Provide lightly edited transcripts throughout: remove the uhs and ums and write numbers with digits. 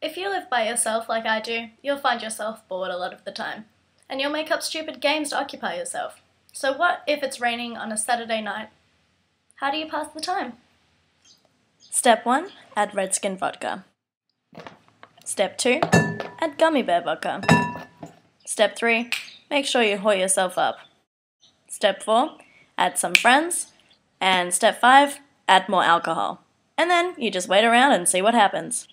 If you live by yourself like I do, you'll find yourself bored a lot of the time, and you'll make up stupid games to occupy yourself. So what if it's raining on a Saturday night? How do you pass the time? Step 1. Add Redskin vodka. Step 2. Add gummy bear vodka. Step 3. Make sure you hoy yourself up. Step 4. Add some friends. And step 5. Add more alcohol. And then you just wait around and see what happens.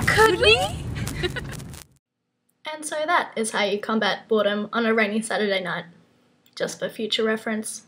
Could we? And so that is how you combat boredom on a rainy Saturday night. Just for future reference.